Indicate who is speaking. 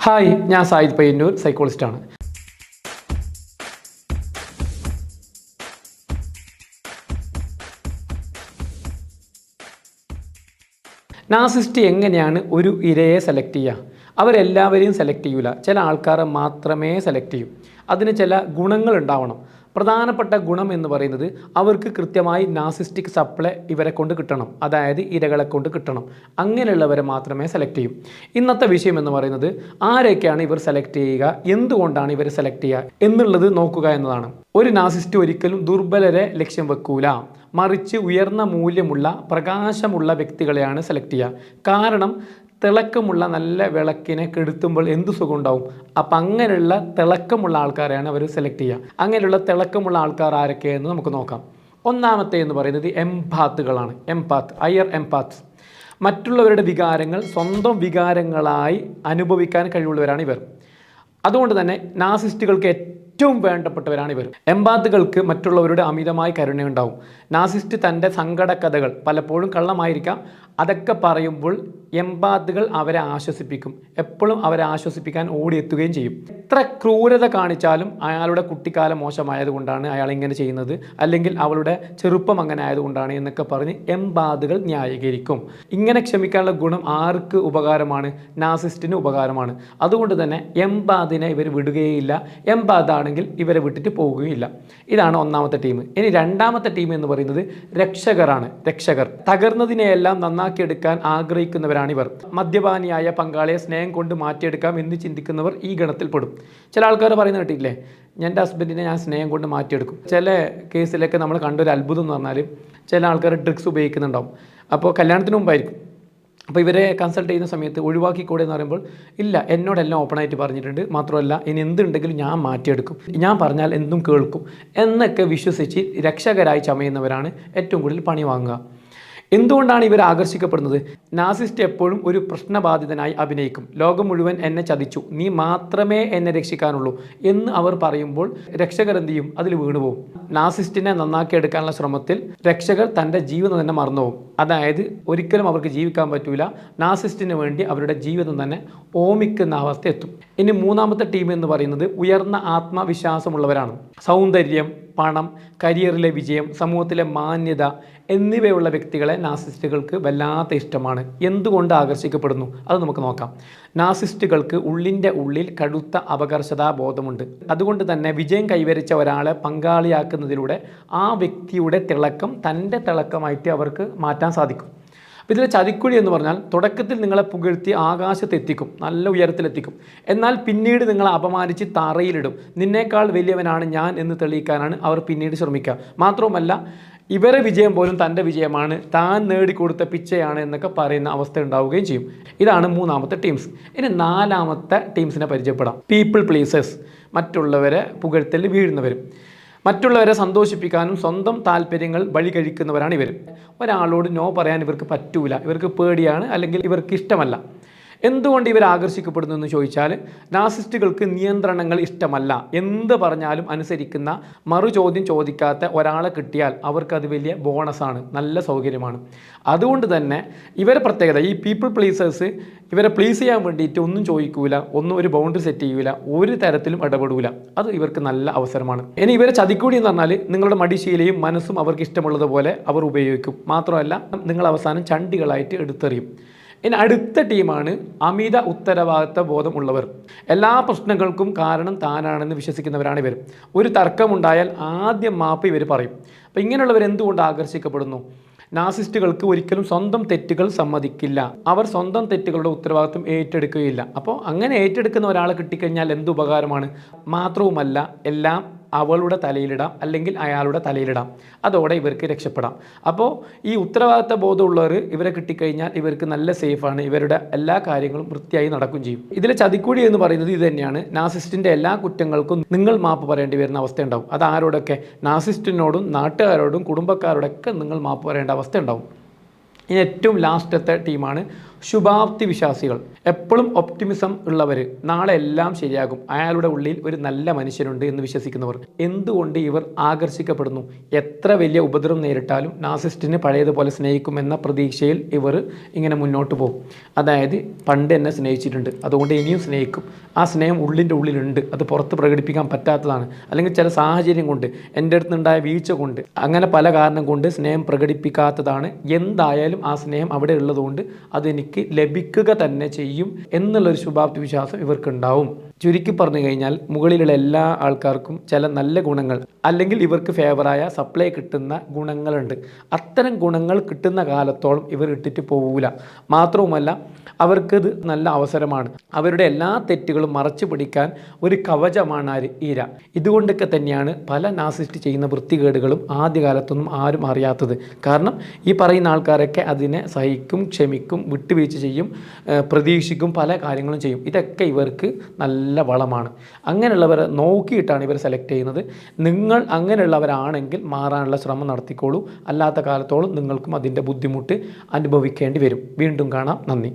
Speaker 1: Hi, ഞാൻ Zayed Payyanur, സൈക്കോളജിസ്റ്റാണ്. Narcissist എങ്ങനെയാണ് ഒരു ഇരയെ സെലക്ട് ചെയ്യുക? അവരെല്ലാവരെയും സെലക്ട് ചെയ്യില്ല, ചില ആൾക്കാരെ മാത്രമേ സെലക്ട് ചെയ്യൂ. അതിന് ചില ഗുണങ്ങൾ ഉണ്ടാവണം. പ്രധാനപ്പെട്ട ഗുണം എന്ന് പറയുന്നത് അവർക്ക് കൃത്യമായി നാർസിസ്റ്റിക് സപ്ലൈ ഇവരെ കൊണ്ട് കിട്ടണം, അതായത് ഇരകളെ കൊണ്ട് കിട്ടണം. അങ്ങനെയുള്ളവരെ മാത്രമേ സെലക്ട് ചെയ്യൂ. ഇന്നത്തെ വിഷയം എന്ന് പറയുന്നത് ആരൊക്കെയാണ് ഇവർ സെലക്ട് ചെയ്യുക, എന്തുകൊണ്ടാണ് ഇവർ സെലക്ട് ചെയ്യുക എന്നുള്ളത് നോക്കുക എന്നതാണ്. ഒരു നാർസിസ്റ്റ് ഒരിക്കലും ദുർബലരെ ലക്ഷ്യം വെക്കൂല, മറിച്ച് ഉയർന്ന മൂല്യമുള്ള പ്രകാശമുള്ള വ്യക്തികളെയാണ് സെലക്ട് ചെയ്യുക. കാരണം തിളക്കമുള്ള നല്ല വിളക്കിനെ കെടുത്തുമ്പോൾ എന്ത് സുഖം ഉണ്ടാവും? അപ്പം അങ്ങനെയുള്ള തിളക്കമുള്ള ആൾക്കാരെയാണ് അവർ സെലക്ട് ചെയ്യുക. അങ്ങനെയുള്ള തിളക്കമുള്ള ആൾക്കാർ ആരൊക്കെയെന്ന് നമുക്ക് നോക്കാം. ഒന്നാമത്തെ എന്ന് പറയുന്നത് എംപാത്തുകളാണ്. ഹയർ എംപാത്ത്സ്. മറ്റുള്ളവരുടെ വികാരങ്ങൾ സ്വന്തം വികാരങ്ങളായി അനുഭവിക്കാൻ കഴിവുള്ളവരാണ് ഇവർ. അതുകൊണ്ട് തന്നെ നാർസിസ്റ്റുകൾക്ക് ഏറ്റവും വേണ്ടപ്പെട്ടവരാണ് ഇവർ. എംപാത്തുകൾക്ക് മറ്റുള്ളവരുടെ അമിതമായി കരുണയുണ്ടാവും. നാർസിസ്റ്റ് തൻ്റെ സങ്കടക്കഥകൾ പലപ്പോഴും കള്ളമായിരിക്കാം, അതൊക്കെ പറയുമ്പോൾ എംപാത്തുകൾ അവരെ ആശ്വസിപ്പിക്കും. എപ്പോഴും അവരെ ആശ്വസിപ്പിക്കാൻ ഓടിയെത്തുകയും ചെയ്യും. എത്ര ക്രൂരത കാണിച്ചാലും അയാളുടെ കുട്ടിക്കാലം മോശമായതുകൊണ്ടാണ് അയാൾ ഇങ്ങനെ ചെയ്യുന്നത്, അല്ലെങ്കിൽ അവളുടെ ചെറുപ്പം അങ്ങനെ ആയതുകൊണ്ടാണ് എന്നൊക്കെ പറഞ്ഞ് എംപാത്തുകൾ ന്യായീകരിക്കും. ഇങ്ങനെ ക്ഷമിക്കാനുള്ള ഗുണം ആർക്ക് ഉപകാരമാണ്? നാർസിസ്റ്റിന് ഉപകാരമാണ്. അതുകൊണ്ട് തന്നെ എംപാത്തിനെ ഇവർ വിടുകയില്ല, എംപാത്താണെങ്കിൽ ഇവരെ വിട്ടിട്ട് പോവുകയില്ല. ഇതാണ് ഒന്നാമത്തെ ടീം. ഇനി രണ്ടാമത്തെ ടീം എന്ന് പറയുന്നത് രക്ഷകരാണ്. രക്ഷകർ തകർന്നതിനെയെല്ലാം നന്നാക്കിയെടുക്കാൻ ആഗ്രഹിക്കുന്നവരാണിവർ. മദ്യപാനിയായ പങ്കാളിയെ സ്നേഹം കൊണ്ട് മാറ്റിയെടുക്കാം എന്ന് ചിന്തിക്കുന്നവർ ഈ ഗണത്തിൽ പെടും. ചില ആൾക്കാർ പറയുന്നത് കേട്ടില്ലേ, എൻ്റെ ഹസ്ബൻഡിനെ ഞാൻ സ്നേഹം കൊണ്ട് മാറ്റിയെടുക്കും. ചില കേസിലൊക്കെ നമ്മൾ കണ്ടൊരു അത്ഭുതം എന്ന് പറഞ്ഞാൽ ചില ആൾക്കാർ ഡ്രഗ്സ് ഉപയോഗിക്കുന്നുണ്ടാവും. അപ്പോൾ കല്യാണത്തിന് മുമ്പായിരിക്കും. അപ്പോൾ ഇവരെ കൺസൾട്ട് ചെയ്യുന്ന സമയത്ത് ഒഴിവാക്കിക്കൂടെ എന്ന് പറയുമ്പോൾ ഇല്ല, എന്നോടെല്ലാം ഓപ്പണായിട്ട് പറഞ്ഞിട്ടുണ്ട്, മാത്രമല്ല ഇനി എന്തുണ്ടെങ്കിലും ഞാൻ മാറ്റിയെടുക്കും, ഞാൻ പറഞ്ഞാൽ എന്തും കേൾക്കും എന്നൊക്കെ വിശ്വസിച്ച് രക്ഷകരായി ചമയുന്നവരാണ് ഏറ്റവും കൂടുതൽ പണി വാങ്ങുക. എന്തുകൊണ്ടാണ് ഇവർ ആകർഷിക്കപ്പെടുന്നത്? നാർസിസ്റ്റ് എപ്പോഴും ഒരു പ്രശ്നബാധിതനായി അഭിനയിക്കും. ലോകം മുഴുവൻ എന്നെ ചതിച്ചു, നീ മാത്രമേ എന്നെ രക്ഷിക്കാനുള്ളൂ എന്ന് അവർ പറയുമ്പോൾ രക്ഷകർ എന്ത് ചെയ്യും? അതിൽ വീണുപോകും. നാർസിസ്റ്റിനെ നന്നാക്കിയെടുക്കാനുള്ള ശ്രമത്തിൽ രക്ഷകർ തൻ്റെ ജീവിതം തന്നെ മറന്നുപോകും. അതായത് ഒരിക്കലും അവർക്ക് ജീവിക്കാൻ പറ്റൂല. നാർസിസ്റ്റിന് വേണ്ടി അവരുടെ ജീവിതം തന്നെ ഓമിക്കുന്ന അവസ്ഥ എത്തും. ഇനി മൂന്നാമത്തെ ടീം എന്ന് പറയുന്നത് ഉയർന്ന ആത്മവിശ്വാസമുള്ളവരാണ്. സൗന്ദര്യം, പണം, കരിയറിലെ വിജയം, സമൂഹത്തിലെ മാന്യത എന്നിവയുള്ള വ്യക്തികളെ നാർസിസ്റ്റുകൾക്ക് വല്ലാത്ത ഇഷ്ടമാണ്. എന്തുകൊണ്ട് ആകർഷിക്കപ്പെടുന്നു അത് നമുക്ക് നോക്കാം. നാർസിസ്റ്റുകൾക്ക് ഉള്ളിൻ്റെ ഉള്ളിൽ കടുത്ത അപകർഷതാ ബോധമുണ്ട്. അതുകൊണ്ട് തന്നെ വിജയം കൈവരിച്ച ഒരാളെ പങ്കാളിയാക്കുന്നതിലൂടെ ആ വ്യക്തിയുടെ തിളക്കം തൻ്റെ തിളക്കമായിട്ട് അവർക്ക് മാറ്റാൻ സാധിക്കും. ഇതിൽ ചതിക്കുഴി എന്ന് പറഞ്ഞാൽ തുടക്കത്തിൽ നിങ്ങളെ പുകഴ്ത്തി ആകാശത്തെത്തിക്കും, നല്ല ഉയരത്തിലെത്തിക്കും. എന്നാൽ പിന്നീട് നിങ്ങളെ അപമാനിച്ച് തറയിലിടും. നിന്നേക്കാൾ വലിയവനാണ് ഞാൻ എന്ന് തെളിയിക്കാനാണ് അവർ പിന്നീട് ശ്രമിക്കുക. മാത്രവുമല്ല ഇവരെ വിജയം പോലും തൻ്റെ വിജയമാണ്, താൻ നേടിക്കൊടുത്ത പിച്ചയാണ് എന്നൊക്കെ പറയുന്ന അവസ്ഥ ഉണ്ടാവുകയും ചെയ്യും. ഇതാണ് മൂന്നാമത്തെ ടീംസ്. ഇനി നാലാമത്തെ ടീംസിനെ പരിചയപ്പെടാം. പീപ്പിൾ പ്ലീസേഴ്സ്. മറ്റുള്ളവരെ പുകഴ്ത്തലിൽ വീഴുന്നവരും. മറ്റുള്ളവരെ സന്തോഷിപ്പിക്കാനും സ്വന്തം താല്പര്യങ്ങൾ വഴി കഴിക്കുന്നവരാണ് ഇവർ. ഒരാളോട് നോ പറയാൻ ഇവർക്ക് പറ്റൂല, ഇവർക്ക് പേടിയാണ്, അല്ലെങ്കിൽ ഇവർക്ക് ഇഷ്ടമല്ല. എന്തുകൊണ്ട് ഇവർ ആകർഷിക്കപ്പെടുന്നു എന്ന് ചോദിച്ചാൽ നാർസിസ്റ്റുകൾക്ക് നിയന്ത്രണങ്ങൾ ഇഷ്ടമല്ല. എന്ത് പറഞ്ഞാലും അനുസരിക്കുന്ന, മറുചോദ്യം ചോദിക്കാത്ത ഒരാളെ കിട്ടിയാൽ അവർക്കത് വലിയ ബോണസാണ്, നല്ല സൗകര്യമാണ്. അതുകൊണ്ട് തന്നെ ഇവരെ പ്രത്യേകത, ഈ പീപ്പിൾ പ്ലീസേഴ്സ് ഇവരെ പ്ലീസ് ചെയ്യാൻ വേണ്ടിയിട്ട് ഒന്നും ചോദിക്കൂല, ഒരു ബൗണ്ടറി സെറ്റ് ചെയ്യൂല, ഒരു തരത്തിലും ഇടപെടൂല. അത് ഇവർക്ക് നല്ല അവസരമാണ്. ഇനി ഇവരെ ചതിക്കൂടി എന്ന് പറഞ്ഞാൽ നിങ്ങളുടെ മടിശീലയും മനസ്സും അവർക്ക് ഇഷ്ടമുള്ളതുപോലെ അവർ ഉപയോഗിക്കും. മാത്രമല്ല നിങ്ങൾ അവസാനം ചണ്ടികളായിട്ട് എടുത്തെറിയും. ഇനി അടുത്ത ടീമാണ് അമിത ഉത്തരവാദിത്ത ബോധം ഉള്ളവർ. എല്ലാ പ്രശ്നങ്ങൾക്കും കാരണം താനാണെന്ന് വിശ്വസിക്കുന്നവരാണ് ഇവർ. ഒരു തർക്കമുണ്ടായാൽ ആദ്യം മാപ്പ് ഇവർ പറയും. അപ്പോൾ ഇങ്ങനെയുള്ളവർ എന്തുകൊണ്ട് ആകർഷിക്കപ്പെടുന്നു? നാർസിസ്റ്റുകൾക്ക് ഒരിക്കലും സ്വന്തം തെറ്റുകൾ സമ്മതിക്കില്ല. അവർ സ്വന്തം തെറ്റുകളുടെ ഉത്തരവാദിത്വം ഏറ്റെടുക്കുകയില്ല. അപ്പോൾ അങ്ങനെ ഏറ്റെടുക്കുന്ന ഒരാളെ കിട്ടിക്കഴിഞ്ഞാൽ എന്ത് ഉപകാരമാണ്? മാത്രവുമല്ല എല്ലാം അവളുടെ തലയിലിടാം, അല്ലെങ്കിൽ അയാളുടെ തലയിലിടാം. അതോടെ ഇവർക്ക് രക്ഷപ്പെടാം. അപ്പോൾ ഈ ഉത്തരവാദിത്ത ബോധമുള്ളവർ ഇവരെ കിട്ടിക്കഴിഞ്ഞാൽ ഇവർക്ക് നല്ല സേഫാണ്, ഇവരുടെ എല്ലാ കാര്യങ്ങളും വൃത്തിയായി നടക്കുകയും ചെയ്യും. ഇതിലെ ചതിക്കുഴി എന്ന് പറയുന്നത് ഇത് തന്നെയാണ്. നാർസിസ്റ്റിൻ്റെ എല്ലാ കുറ്റങ്ങൾക്കും നിങ്ങൾ മാപ്പ് പറയേണ്ടി വരുന്ന അവസ്ഥ ഉണ്ടാവും. അത് ആരോടൊക്കെ? നാർസിസ്റ്റിനോടും നാട്ടുകാരോടും കുടുംബക്കാരോടൊക്കെ നിങ്ങൾ മാപ്പ് പറയേണ്ട അവസ്ഥ ഉണ്ടാവും. ഇനി ഏറ്റവും ലാസ്റ്റത്തെ ടീമാണ് ശുഭാപ്തി വിശ്വാസികൾ, എപ്പോഴും ഒപ്റ്റിമിസം ഉള്ളവർ, നാളെ എല്ലാം ശരിയാകും, അയാളുടെ ഉള്ളിൽ ഒരു നല്ല മനുഷ്യനുണ്ട് എന്ന് വിശ്വസിക്കുന്നവർ. എന്തുകൊണ്ട് ഇവർ ആകർഷിക്കപ്പെടുന്നു? എത്ര വലിയ ഉപദ്രവം നേരിട്ടാലും നാർസിസ്റ്റിനെ പഴയതുപോലെ സ്നേഹിക്കുമെന്ന പ്രതീക്ഷയിൽ ഇവർ ഇങ്ങനെ മുന്നോട്ട് പോകും. അതായത് പണ്ട് എന്നെ സ്നേഹിച്ചിട്ടുണ്ട്, അതുകൊണ്ട് ഇനിയും സ്നേഹിക്കും. ആ സ്നേഹം ഉള്ളിൻ്റെ ഉള്ളിലുണ്ട്, അത് പുറത്ത് പ്രകടിപ്പിക്കാൻ പറ്റാത്തതാണ്. അല്ലെങ്കിൽ ചില സാഹചര്യം കൊണ്ട്, എൻ്റെ അടുത്തുണ്ടായ വീഴ്ച കൊണ്ട്, അങ്ങനെ പല കാരണം കൊണ്ട് സ്നേഹം പ്രകടിപ്പിക്കാത്തതാണ്. എന്തായാലും ആ സ്നേഹം അവിടെ ഉള്ളതുകൊണ്ട് അതെനിക്ക് ലഭിക്കുക തന്നെ ചെയ്യും എന്നുള്ളൊരു ശുഭാപ്തി വിശ്വാസം ഇവർക്കുണ്ടാവും. ചുരുക്കി പറഞ്ഞു കഴിഞ്ഞാൽ മുകളിലുള്ള എല്ലാ ആൾക്കാർക്കും ചില നല്ല ഗുണങ്ങൾ അല്ലെങ്കിൽ ഇവർക്ക് ഫേവറായ സപ്ലൈ കിട്ടുന്ന ഗുണങ്ങളുണ്ട്. അത്തരം ഗുണങ്ങൾ കിട്ടുന്ന കാലത്തോളം ഇവർ ഇട്ടിട്ട് പോവില്ല. മാത്രവുമല്ല, അവർക്കിത് നല്ല അവസരമാണ്. അവരുടെ എല്ലാ തെറ്റുകളും മറച്ചു പിടിക്കാൻ ഒരു കവചമാണ് ഈര. ഇതുകൊണ്ടൊക്കെ തന്നെയാണ് പല നാർസിസ്റ്റ് ചെയ്യുന്ന വൃത്തികേടുകളും ആദ്യകാലത്തൊന്നും ആരും അറിയാത്തത്. കാരണം ഈ പറയുന്ന ആൾക്കാരൊക്കെ അതിനെ സഹിക്കും, ക്ഷമിക്കും, വിട്ടുവീഴ്ച ചെയ്യും, പ്രതീക്ഷിക്കും, പല കാര്യങ്ങളും ചെയ്യും. ഇതൊക്കെ ഇവർക്ക് നല്ല വളമാണ്. അങ്ങനെയുള്ളവരെ നോക്കിയിട്ടാണ് ഇവർ സെലക്ട് ചെയ്യുന്നത്. നിങ്ങൾ അങ്ങനെയുള്ളവരാണെങ്കിൽ മാറാനുള്ള ശ്രമം നടത്തിക്കോളൂ. അല്ലാത്ത കാലത്തോളം നിങ്ങൾക്കും അതിൻ്റെ ബുദ്ധിമുട്ട് അനുഭവിക്കേണ്ടി വരും. വീണ്ടും കാണാം. നന്ദി.